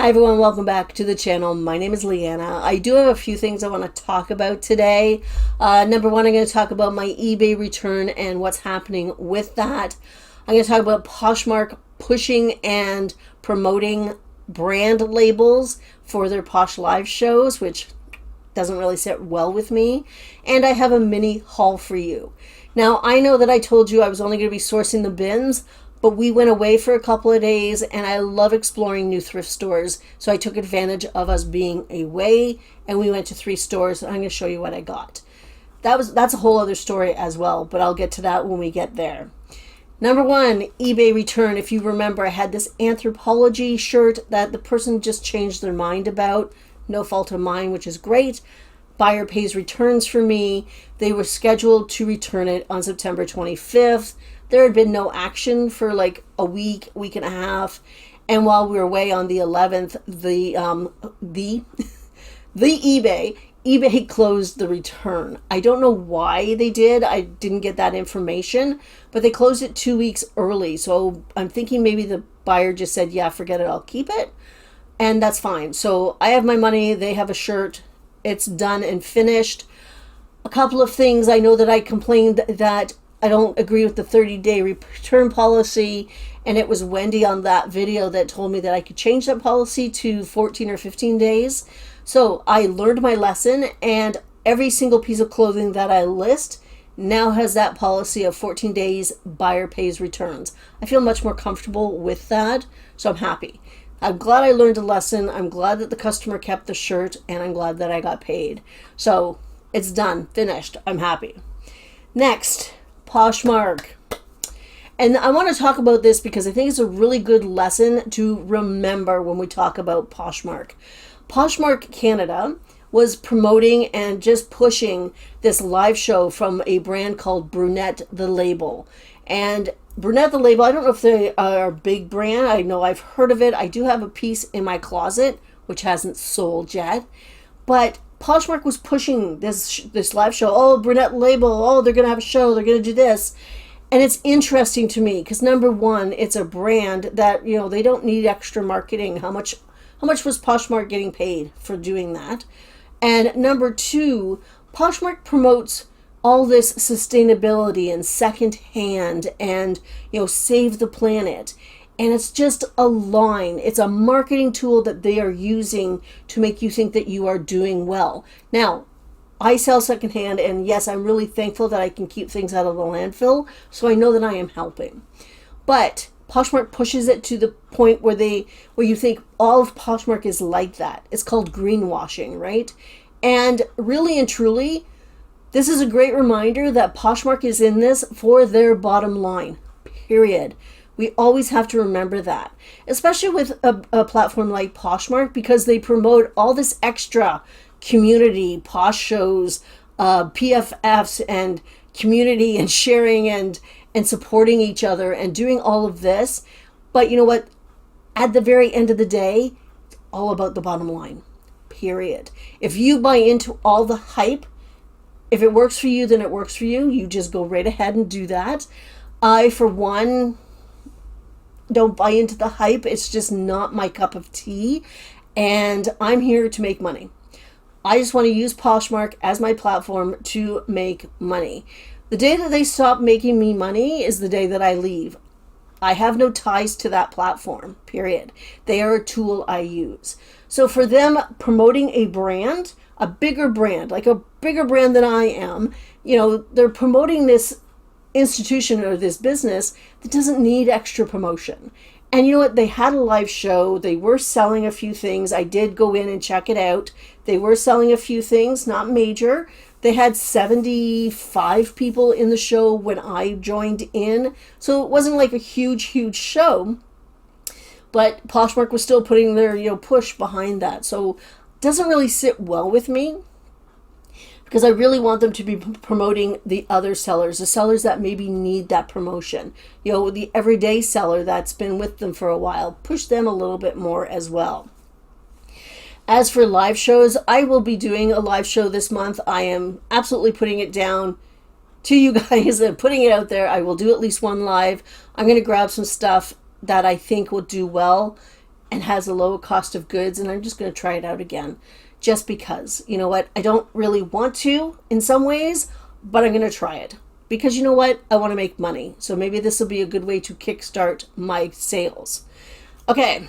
Hi everyone, welcome back to the channel. My name is Leanna. I do have a few things I want to talk about today. Number one, I'm going to talk about my eBay return and what's happening with that. I'm going to talk about Poshmark pushing and promoting brand labels for their Posh live shows, which doesn't really sit well with me. And I have a mini haul for you. Now, I know that I told you I was only going to be sourcing the bins, but we went away for a couple of days and I love exploring new thrift stores. So I took advantage of us being away and we went to 3 stores. And I'm going to show you what I got. That's a whole other story as well, but I'll get to that when we get there. Number one, eBay return. If you remember, I had this Anthropology shirt that the person just changed their mind about. No fault of mine, which is great. Buyer pays returns for me. They were scheduled to return it on September 25th. There had been no action for like a week and a half. And while we were away on the 11th, the eBay closed the return. I don't know why they did. I didn't get that information, but they closed it 2 weeks early. So I'm thinking maybe the buyer just said, yeah, forget it, I'll keep it. And that's fine. So I have my money. They have a shirt. It's done and finished. A couple of things. I know that I complained that I don't agree with the 30-day return policy, and it was Wendy on that video that told me that I could change that policy to 14 or 15 days. So I learned my lesson, and every single piece of clothing that I list now has that policy of 14 days buyer pays returns. I feel much more comfortable with that, so I'm happy. I'm glad I learned a lesson. I'm glad that the customer kept the shirt, and I'm glad that I got paid. So it's done, finished. I'm happy. Next, Poshmark. And I want to talk about this because I think it's a really good lesson to remember when we talk about Poshmark. Poshmark Canada was promoting and just pushing this live show from a brand called Brunette the Label. And Brunette the Label, I don't know if they are a big brand. I know I've heard of it. I do have a piece in my closet, which hasn't sold yet. But Poshmark was pushing this live show. Oh, Brunette Label. Oh, they're going to have a show. They're going to do this. And it's interesting to me because number one, it's a brand that, you know, they don't need extra marketing. How much was Poshmark getting paid for doing that? And number two, Poshmark promotes all this sustainability and secondhand and, you know, save the planet. And it's just a line. It's a marketing tool that they are using to make you think that you are doing well. Now, I sell secondhand, and yes, I'm really thankful that I can keep things out of the landfill, so I know that I am helping. But Poshmark pushes it to the point where you think all of Poshmark is like that. It's called greenwashing, right? And really and truly, this is a great reminder that Poshmark is in this for their bottom line, period. We always have to remember that, especially with a platform like Poshmark, because they promote all this extra community, Posh shows, PFFs, and community and sharing and supporting each other and doing all of this. But you know what? At the very end of the day, it's all about the bottom line, period. If you buy into all the hype, if it works for you, then it works for you. You just go right ahead and do that. I, for one, don't buy into the hype. It's just not my cup of tea. And I'm here to make money. I just want to use Poshmark as my platform to make money. The day that they stop making me money is the day that I leave. I have no ties to that platform, period. They are a tool I use. So for them promoting a brand, a bigger brand, like a bigger brand than I am, you know, they're promoting this institution or this business that doesn't need extra promotion. And you know what? They had a live show. They were selling a few things. I did go in and check it out. They were selling a few things, not major. They had 75 people in the show when I joined in. So it wasn't like a huge show. But Poshmark was still putting their, you know, push behind that. So it doesn't really sit well with me, because I really want them to be promoting the other sellers, the sellers that maybe need that promotion. You know, the everyday seller that's been with them for a while, push them a little bit more as well. As for live shows, I will be doing a live show this month. I am absolutely putting it down to you guys and putting it out there. I will do at least one live. I'm going to grab some stuff that I think will do well and has a low cost of goods, and I'm just going to try it out again just because. You know what? I don't really want to in some ways, but I'm going to try it because you know what? I want to make money. So maybe this will be a good way to kickstart my sales. Okay.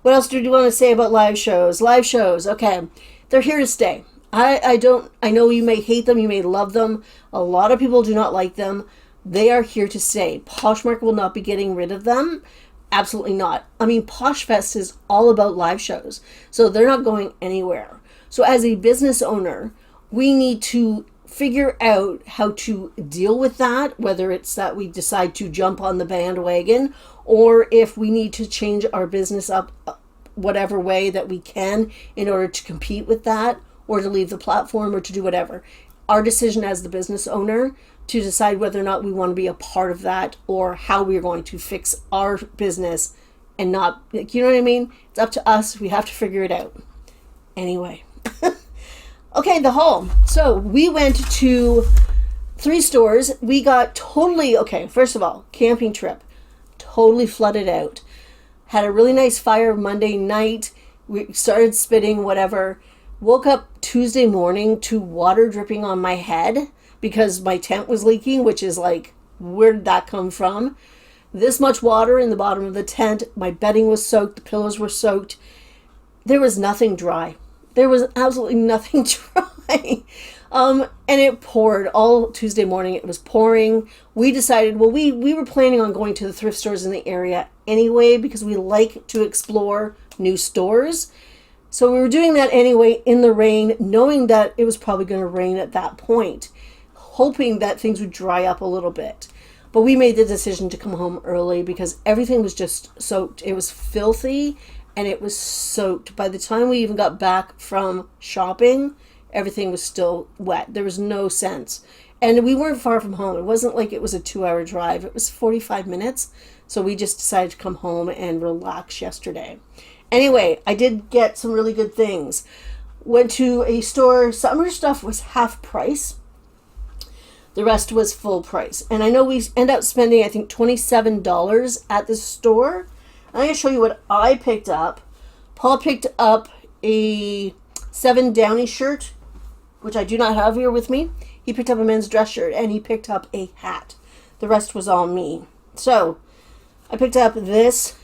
What else do you want to say about live shows? Live shows, okay. They're here to stay. I know you may hate them, you may love them. A lot of people do not like them. They are here to stay. Poshmark will not be getting rid of them. Absolutely not. I mean, PoshFest is all about live shows. So they're not going anywhere. So as a business owner, we need to figure out how to deal with that, whether it's that we decide to jump on the bandwagon or if we need to change our business up whatever way that we can in order to compete with that or to leave the platform or to do whatever. Our decision as the business owner to decide whether or not we want to be a part of that or how we're going to fix our business and not, you know what I mean? It's up to us. We have to figure it out. Anyway. Okay, the haul. So we went to 3 stores. We got totally, okay, first of all, camping trip. Totally flooded out. Had a really nice fire Monday night. We started spitting, whatever. Woke up Tuesday morning to water dripping on my head because my tent was leaking, which is like, where did that come from? This much water in the bottom of the tent. My bedding was soaked. The pillows were soaked. There was nothing dry. There was absolutely nothing dry. And it poured all Tuesday morning. It was pouring. We decided, well, we were planning on going to the thrift stores in the area anyway because we like to explore new stores. So we were doing that anyway in the rain, knowing that it was probably going to rain at that point, hoping that things would dry up a little bit. But we made the decision to come home early because everything was just soaked. It was filthy and it was soaked. By the time we even got back from shopping, everything was still wet. There was no sense. And we weren't far from home. It wasn't like it was a 2-hour drive. It was 45 minutes. So we just decided to come home and relax yesterday. Anyway, I did get some really good things. Went to a store. Some of her stuff was half price. The rest was full price. And I know we end up spending, I think, $27 at the store. I'm going to show you what I picked up. Paul picked up a 7 Downy shirt, which I do not have here with me. He picked up a men's dress shirt, and he picked up a hat. The rest was all me. So, I picked up this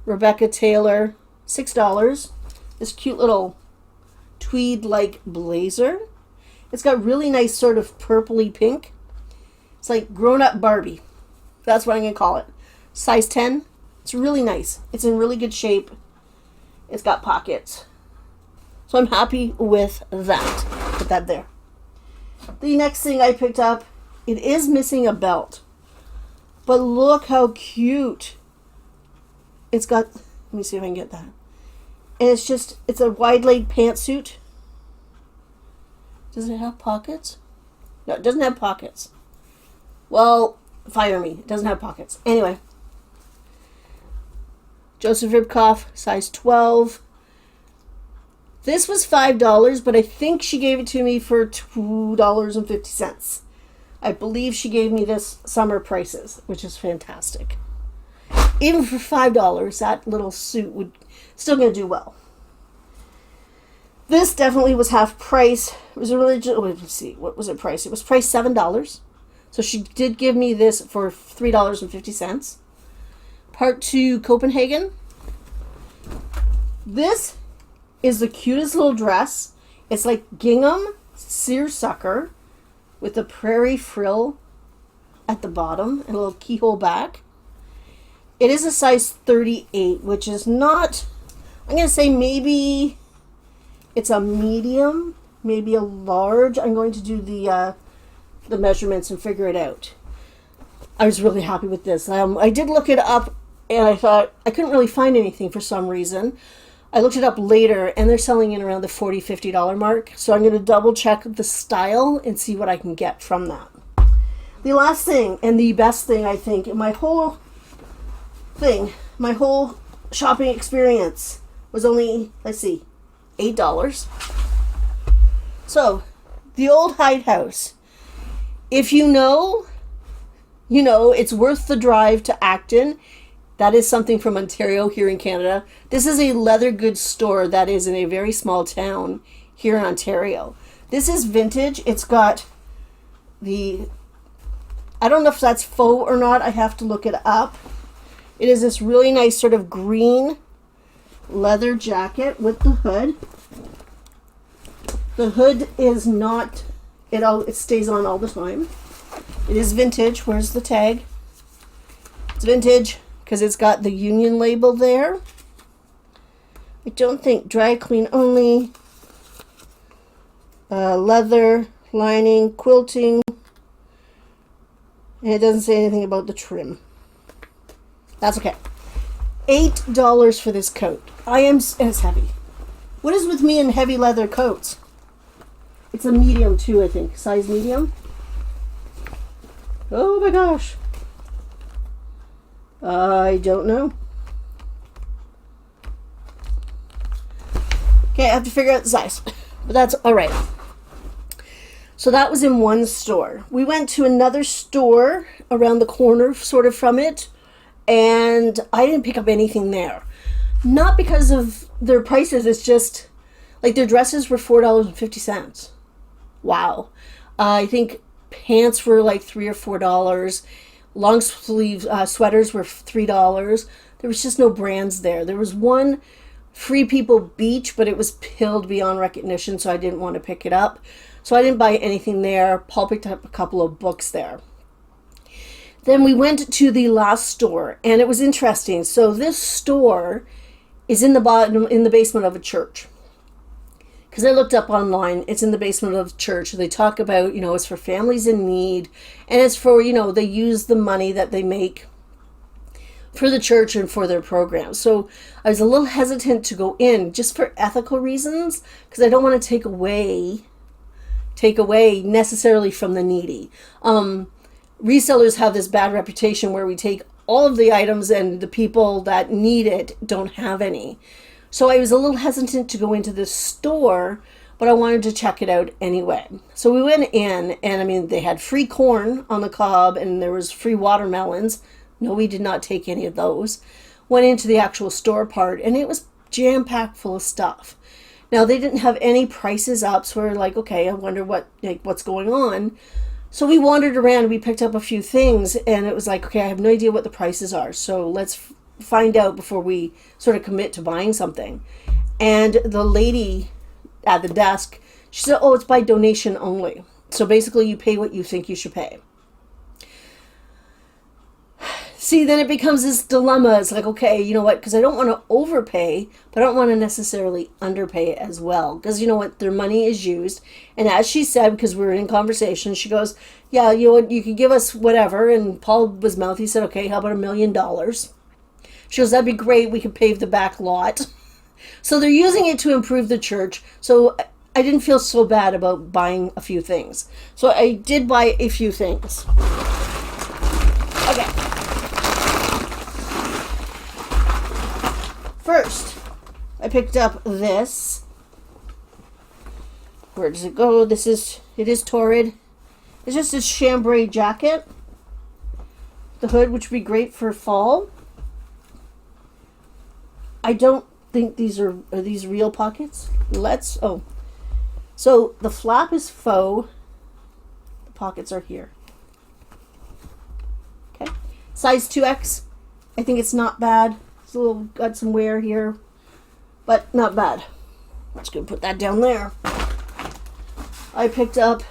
Rebecca Taylor, $6. This cute little tweed-like blazer. It's got really nice sort of purpley pink. It's like grown-up Barbie. That's what I'm going to call it. Size 10. It's really nice. It's in really good shape. It's got pockets. So I'm happy with that. Put that there. The next thing I picked up, it is missing a belt. But look how cute. It's got, let me see if I can get that. And it's a wide leg pantsuit. Does it have pockets? No, it doesn't have pockets. Well, fire me. It doesn't have pockets. Anyway. Joseph Ribkoff, size 12. This was $5, but I think she gave it to me for $2.50. I believe she gave me this summer prices, which is fantastic. Even for $5, that little suit would still going to do well. This definitely was half price. It was let's see, what was it priced? It was priced $7. So she did give me this for $3.50. Part 2 Copenhagen. This is the cutest little dress. It's like gingham seersucker with a prairie frill at the bottom and a little keyhole back. It is a size 38, which is not, I'm going to say maybe it's a medium, maybe a large. I'm going to do the measurements and figure it out. I was really happy with this. I did look it up and I thought I couldn't really find anything for some reason. I looked it up later and they're selling it around the $40, $50 mark. So I'm going to double check the style and see what I can get from that. The last thing and the best thing I think in my whole shopping experience was only, let's see, $8. So the old Hide House. If you know, it's worth the drive to Acton. That is something from Ontario here in Canada. This is a leather goods store that is in a very small town here in Ontario. This is vintage. It's got the, I don't know if that's faux or not. I have to look it up. It is this really nice sort of green leather jacket with the hood. The hood is not, it stays on all the time. It is vintage. Where's the tag? It's vintage because it's got the union label there. I don't think dry clean only. Leather, lining, quilting. And it doesn't say anything about the trim. That's okay. $8 for this coat. And it's heavy. What is with me in heavy leather coats? It's a medium too, I think. Size medium. Oh my gosh. I don't know. Okay, I have to figure out the size. But that's all right. So that was in one store. We went to another store around the corner, sort of from it, and I didn't pick up anything there. Not because of their prices, it's just, like, their dresses were $4.50. Wow. I think pants were like $3 or $4. Long sleeve sweaters were $3. There was just no brands there. There was one Free People Beach, but it was pilled beyond recognition, so I didn't want to pick it up. So I didn't buy anything there. Paul picked up a couple of books there. Then we went to the last store, and it was interesting. So this store is in the basement of a church. Because I looked up online, it's in the basement of the church. They talk about, it's for families in need, and it's for, they use the money that they make for the church and for their programs. So I was a little hesitant to go in just for ethical reasons, because I don't want to take away necessarily from the needy. Resellers have this bad reputation where we take all of the items and the people that need it don't have any. So I was a little hesitant to go into this store, but I wanted to check it out anyway. So we went in, and they had free corn on the cob, and there was free watermelons. No, we did not take any of those. Went into the actual store part, and it was jam-packed full of stuff. Now, they didn't have any prices up, so we're like, okay, I wonder what's going on. So we wandered around, we picked up a few things, and it was like, okay, I have no idea what the prices are, so let's find out before we sort of commit to buying something. And the lady at the desk, she said, oh, it's by donation only. So basically you pay what you think you should pay. See, then it becomes this dilemma. It's like, okay, you know what? Because I don't want to overpay, but I don't want to necessarily underpay as well. Because you know what? Their money is used. And as she said, because we were in conversation, she goes, yeah, you know what? You could give us whatever. And Paul was mouthy. He said, okay, how about $1 million? She goes, that'd be great. We could pave the back lot. So they're using it to improve the church. So I didn't feel so bad about buying a few things. So I did buy a few things. Okay. First, I picked up this. Where does it go? It is torrid. It's just a chambray jacket. The hood, which would be great for fall. I don't think these are these real pockets? So the flap is faux. The pockets are here. Okay. Size 2X. I think it's not bad. It's a little, got some wear here, but not bad. I'm just going to put that down there. I picked up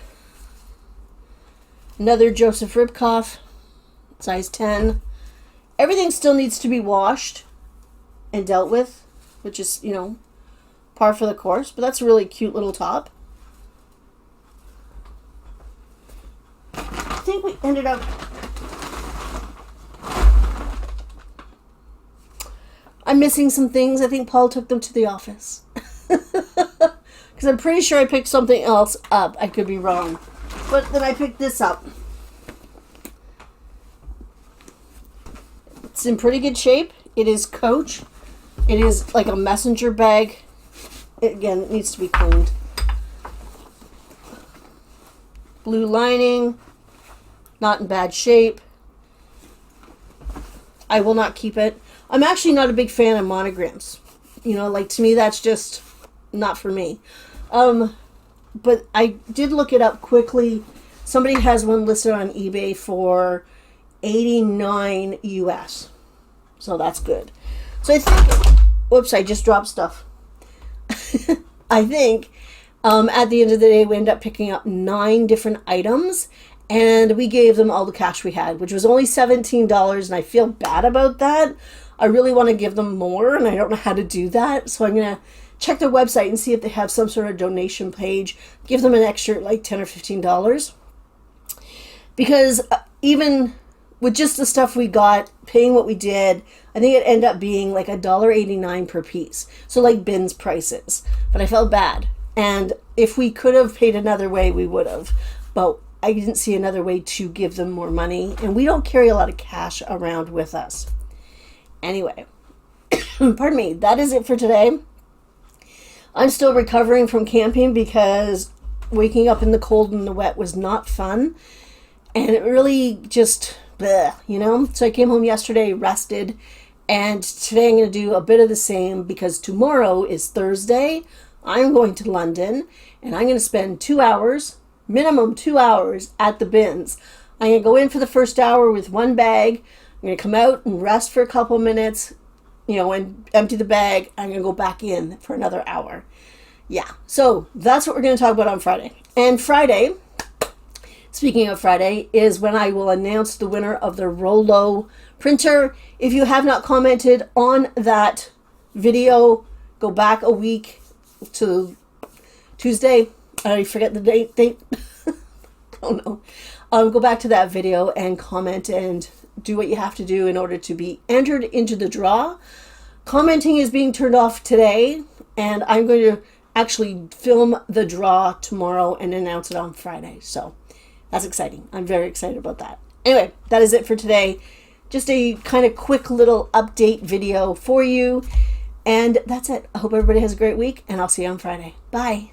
another Joseph Ribkoff, size 10. Everything still needs to be washed and dealt with, which is, par for the course, but that's a really cute little top. I think we ended up... I'm missing some things. I think Paul took them to the office. Because I'm pretty sure I picked something else up. I could be wrong. But then I picked this up. It's in pretty good shape. It is Coach. It is like a messenger bag. It needs to be cleaned. Blue lining. Not in bad shape. I will not keep it. I'm actually not a big fan of monograms. You know, like, to me, that's just not for me. But I did look it up quickly. Somebody has one listed on eBay for $89 US. So that's good. So I think, whoops, I just dropped stuff. I think at the end of the day, we ended up picking up 9 different items, and we gave them all the cash we had, which was only $17, and I feel bad about that. I really want to give them more, and I don't know how to do that. So I'm going to check their website and see if they have some sort of donation page. Give them an extra like $10 or $15. Because even with just the stuff we got, paying what we did, I think it ended up being like $1.89 per piece. So like bins prices. But I felt bad. And if we could have paid another way, we would have. But I didn't see another way to give them more money. And we don't carry a lot of cash around with us. Anyway, pardon me, that is it for today. I'm still recovering from camping because waking up in the cold and the wet was not fun. And it really just, bleh, you know? So I came home yesterday, rested, and today I'm going to do a bit of the same because tomorrow is Thursday. I'm going to London, and I'm going to spend 2 hours, minimum 2 hours, at the bins. I'm going to go in for the first hour with one bag. I'm going to come out and rest for a couple minutes, you know, and empty the bag. I'm going to go back in for another hour. Yeah, so that's what we're going to talk about on Friday. And Friday, speaking of Friday, is when I will announce the winner of the Rollo printer. If you have not commented on that video, go back a week to Tuesday. I already forget the date. I don't know. Go back to that video and comment and do what you have to do in order to be entered into the draw. Commenting is being turned off today, and I'm going to actually film the draw tomorrow and announce it on Friday. So that's exciting. I'm very excited about that. Anyway, that is it for today. Just a kind of quick little update video for you. And that's it. I hope everybody has a great week, and I'll see you on Friday. Bye.